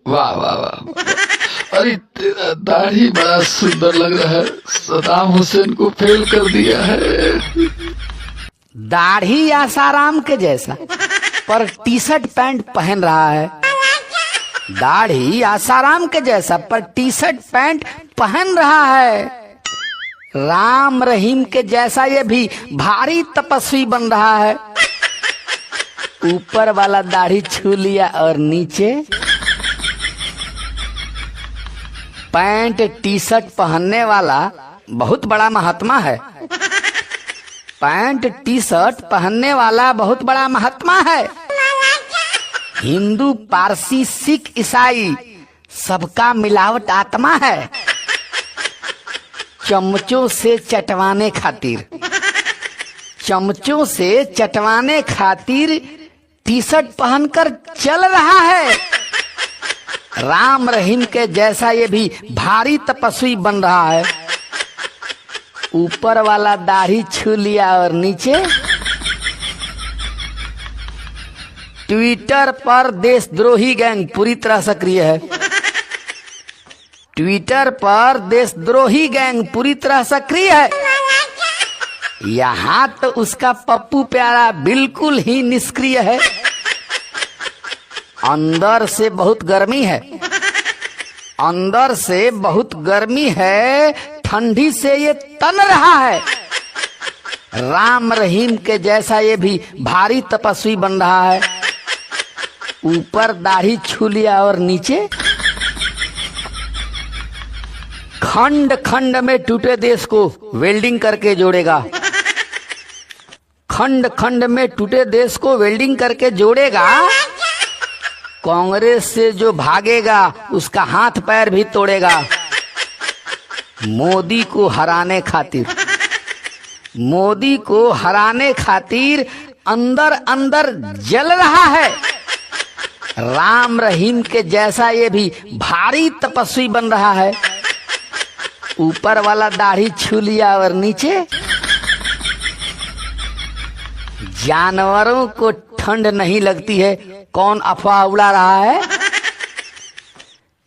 वाह वाह वाह। अरे तेरा दाढ़ी बड़ा सुंदर लग रहा है, सदाम हुसैन को फेल कर दिया है। दाढ़ी आसाराम के जैसा पर टी शर्ट पैंट पहन रहा है। दाढ़ी आसाराम के जैसा पर टी शर्ट पैंट पहन रहा है। राम रहीम के जैसा ये भी भारी तपस्वी बन रहा है। ऊपर वाला दाढ़ी छू लिया और नीचे पैंट टी शर्ट पहनने वाला बहुत बड़ा महात्मा है। पैंट टी शर्ट पहनने वाला बहुत बड़ा महात्मा है। हिंदू पारसी सिख ईसाई सबका मिलावट आत्मा है। चमचों से चटवाने खातिर, चमचों से चटवाने खातिर टी शर्ट पहनकर चल रहा है। राम रहीम के जैसा ये भी भारी तपस्वी बन रहा है। ऊपर वाला दाढ़ी छू लिया और नीचे ट्विटर पर देशद्रोही गैंग पूरी तरह सक्रिय है। ट्विटर पर देशद्रोही गैंग पूरी तरह सक्रिय है। यहाँ तो उसका पप्पू प्यारा बिल्कुल ही निष्क्रिय है। अंदर से बहुत गर्मी है, अंदर से बहुत गर्मी है। ठंडी से ये तन रहा है। राम रहीम के जैसा ये भी भारी तपस्वी बन रहा है। ऊपर दाढ़ी छू लिया और नीचे खंड खंड में टूटे देश को वेल्डिंग करके जोड़ेगा। खंड खंड में टूटे देश को वेल्डिंग करके जोड़ेगा। कांग्रेस से जो भागेगा उसका हाथ पैर भी तोड़ेगा। मोदी को हराने खातिर, मोदी को हराने खातिर अंदर अंदर जल रहा है। राम रहीम के जैसा ये भी भारी तपस्वी बन रहा है। ऊपर वाला दाढ़ी छू लिया और नीचे जानवरों को ठंड नहीं लगती है। कौन अफवाह उड़ा रहा है?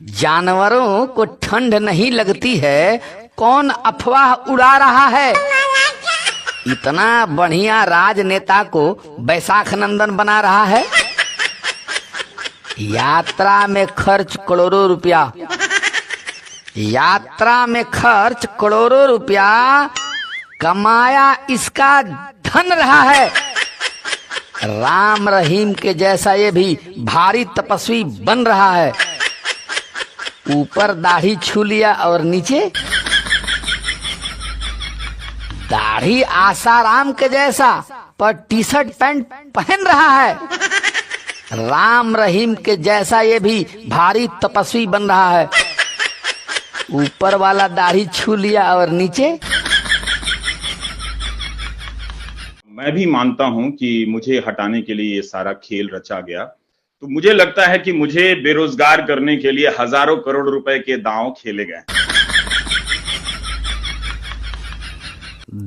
जानवरों को ठंड नहीं लगती है, कौन अफवाह उड़ा रहा है? इतना बढ़िया राजनेता को बैसाख नंदन बना रहा है। यात्रा में खर्च करोड़ों रुपया, यात्रा में खर्च करोड़ों रुपया कमाया इसका धन रहा है। राम रहीम के जैसा ये भी भारी तपस्वी बन रहा है। ऊपर दाढ़ी छू लिया और नीचे दाढ़ी आसाराम के जैसा पर टी शर्ट पैंट पहन रहा है। राम रहीम के जैसा ये भी भारी तपस्वी बन रहा है। ऊपर वाला दाढ़ी छू लिया और नीचे मैं भी मानता हूं कि मुझे हटाने के लिए ये सारा खेल रचा गया। तो मुझे लगता है कि मुझे बेरोजगार करने के लिए हजारों करोड़ रुपए के दांव खेले गए।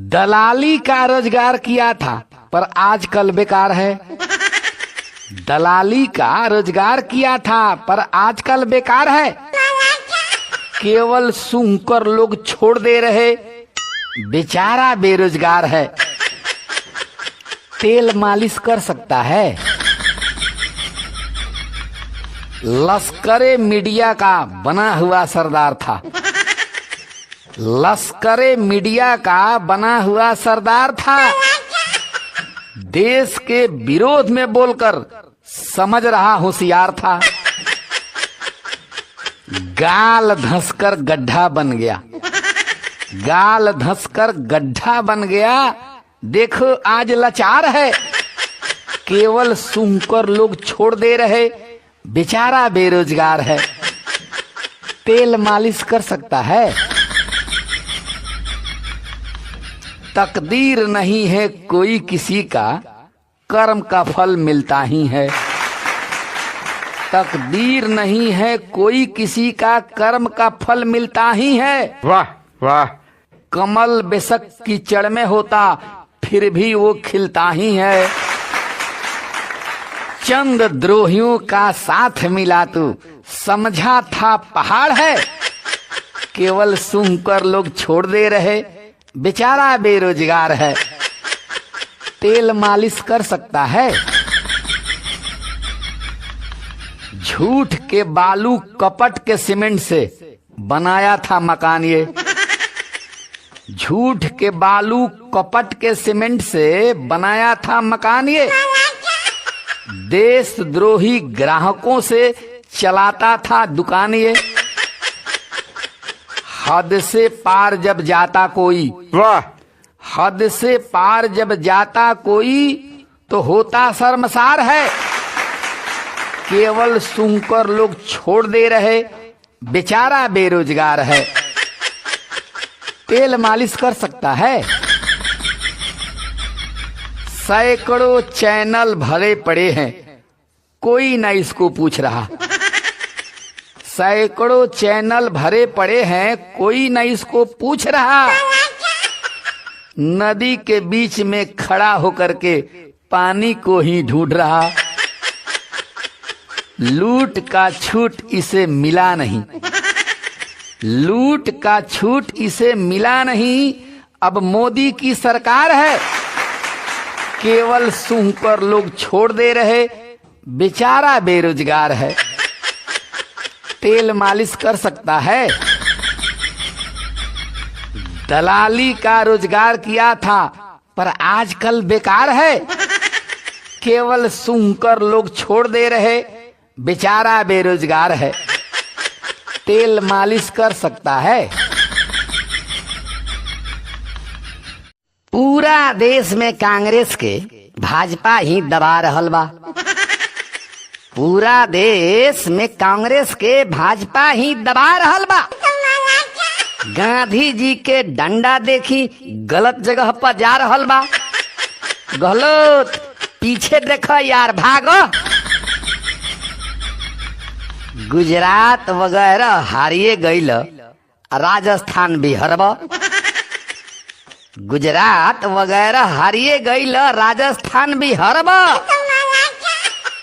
दलाली का रोजगार किया था पर आजकल बेकार है। दलाली का रोजगार किया था पर आजकल बेकार है। केवल सूंघकर लोग छोड़ दे रहे, बेचारा बेरोजगार है। तेल मालिश कर सकता है। लश्करे मीडिया का बना हुआ सरदार था। लश्करे मीडिया का बना हुआ सरदार था। देश के विरोध में बोलकर समझ रहा होशियार था। गाल धंसकर गड्ढा बन गया, गाल धंसकर गड्ढा बन गया। देखो आज लाचार है। केवल सूंघकर लोग छोड़ दे रहे, बेचारा बेरोजगार है। तेल मालिश कर सकता है। तकदीर नहीं है कोई किसी का, कर्म का फल मिलता ही है। तकदीर नहीं है कोई किसी का, कर्म का फल मिलता ही है। वाह वाह। कमल बेशक कीचड़ में होता फिर भी वो खिलता ही है। चंद द्रोहियों का साथ मिला तू, समझा था पहाड़ है। केवल सुनकर लोग छोड़ दे रहे, बेचारा बेरोजगार है। तेल मालिश कर सकता है। झूठ के बालू कपट के सीमेंट से बनाया था मकान ये। झूठ के बालू कपट के सीमेंट से बनाया था मकान ये। देशद्रोही ग्राहकों से चलाता था दुकान ये। हद से पार जब जाता कोई, वाह, हद से पार जब जाता कोई तो होता शर्मसार है। केवल सुनकर लोग छोड़ दे रहे, बेचारा बेरोजगार है। तेल मालिश कर सकता है। सैकड़ों चैनल भरे पड़े हैं, कोई ना इसको पूछ रहा। सैकड़ों चैनल भरे पड़े हैं, कोई ना इसको पूछ रहा। नदी के बीच में खड़ा होकर के पानी को ही ढूंढ रहा। लूट का छूट इसे मिला नहीं, लूट का छूट इसे मिला नहीं। अब मोदी की सरकार है। केवल सुनकर लोग छोड़ दे रहे, बेचारा बेरोजगार है। तेल मालिश कर सकता है। दलाली का रोजगार किया था, पर आजकल बेकार है। केवल सुनकर लोग छोड़ दे रहे, बेचारा बेरोजगार है। तेल मालिश कर सकता है। पूरा देश में कांग्रेस के भाजपा ही दबा रहल बा। पूरा देश में कांग्रेस के भाजपा ही दबा रहल बा। गांधी जी के डंडा देखी गलत जगह पर जा रहल बा। गलत, पीछे देखो यार, भागो। गुजरात वगैरह हारिए गईल, राजस्थान भी हरबा। गुजरात वगैरह हारिए गईल, राजस्थान भी हरबा।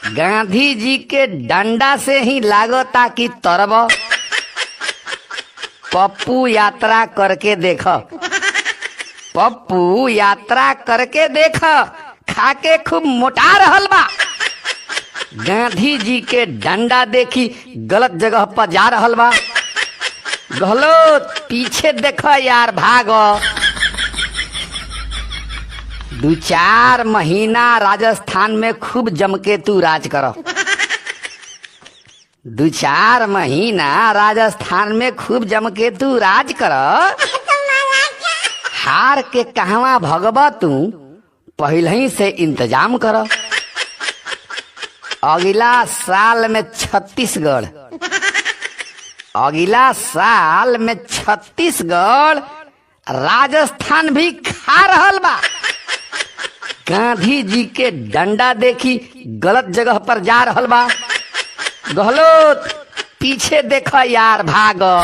गांधी जी के डंडा से ही लागता कि तरब। पप्पू यात्रा करके देखो, पप्पू यात्रा करके देखो, खाके खूब मोटा रहल बा। गांधी जी के डंडा देखी गलत जगह पर जा रहल बा। गलत, पीछे देखो यार, भागो। 2-4 महीना राजस्थान में खूब जम के तू राज करो। 2-4 महीना राजस्थान में खूब जम के तू राज करो। हार के कहवा भगवा तू, पहले ही से इंतजाम करो। अगला साल में छत्तीसगढ़, अगला साल में छत्तीसगढ़, राजस्थान भी खा रहल बा। गांधी जी के डंडा देखी गलत जगह पर जा रहल बा। गलत, पीछे देखो यार, भागो।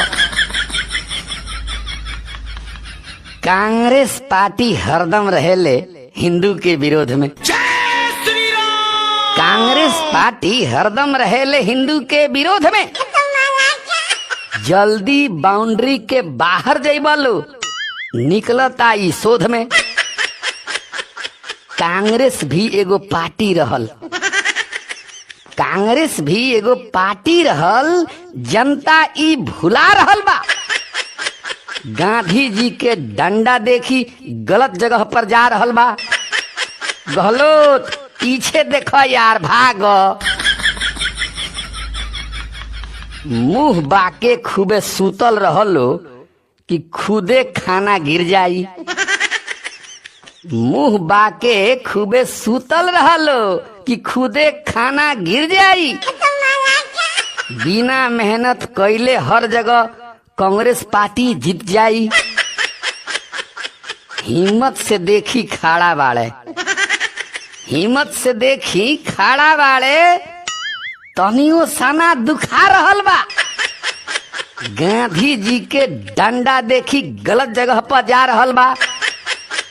कांग्रेस पार्टी हरदम रहेले हिंदू के विरोध में। कांग्रेस पार्टी हरदम रहेले हिंदू के विरोध में। जल्दी बाउंड्री के बाहर जाइबा लो, निकलता ई शोध में। कांग्रेस भी एगो पार्टी रहल, कांग्रेस भी एगो पार्टी रहल, जनता ई भुला रहल बा। गांधी जी के डंडा देखी गलत जगह पर जा रहल बा। गलत, पीछे देखो यार, भागो। मुंह बाके खूबे सूतल रहलो कि खुदे खाना गिर जाई। मुंह बाके खूबे सूतल रहलो कि खुदे खाना गिर जाई। बिना मेहनत कैले हर जगह कांग्रेस पार्टी जीत जाई। हिम्मत से देखी खाड़ा बाड़े, हिम्मत से देखी खाड़ा बाड़े, तनियो सना दुखा रहल बा। गांधी जी के डंडा देखी गलत जगह पर जा रहल बा।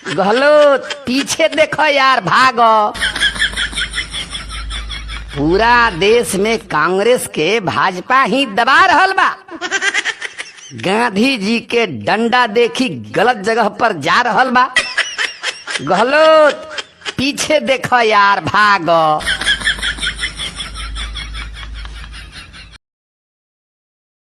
गलत, पीछे देखो यार, भागो। पूरा देश में कांग्रेस के भाजपा ही दबा रहल बा। गांधी जी के डंडा देखी गलत जगह पर जा रहल बा। गहलोत पीछे देखो यार, भागो।